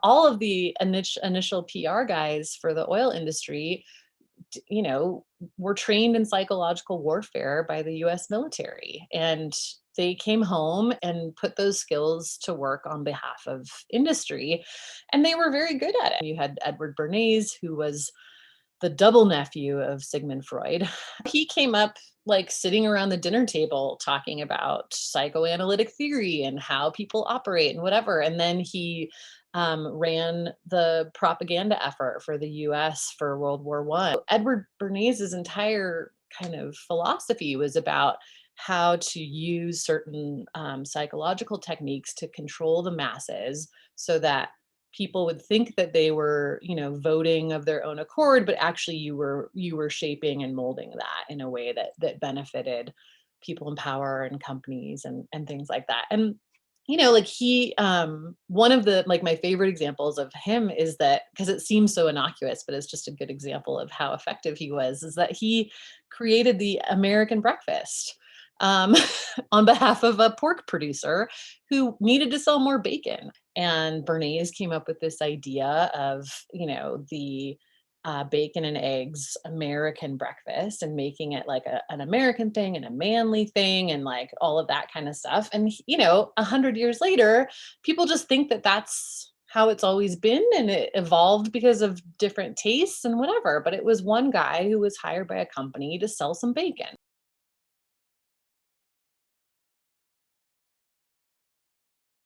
all of the initial PR guys for the oil industry, you know, were trained in psychological warfare by the US military. And they came home and put those skills to work on behalf of industry. And they were very good at it. You had Edward Bernays, who was the double nephew of Sigmund Freud. He came up like sitting around the dinner table talking about psychoanalytic theory and how people operate and whatever. And then he ran the propaganda effort for the US for World War One. Edward Bernays' entire kind of philosophy was about how to use certain psychological techniques to control the masses so that people would think that they were, you know, voting of their own accord, but actually you were shaping and molding that in a way that benefited people in power and companies and things like that. And you know, like he one of the like my favorite examples of him is that, because it seems so innocuous, but it's just a good example of how effective he was, is that he created the American breakfast um, on behalf of a pork producer who needed to sell more bacon. And Bernays came up with this idea of, you know, the bacon and eggs American breakfast and making it like an American thing and a manly thing and like all of that kind of stuff. And, you know, 100 years later, people just think that that's how it's always been, and it evolved because of different tastes and whatever. But it was one guy who was hired by a company to sell some bacon.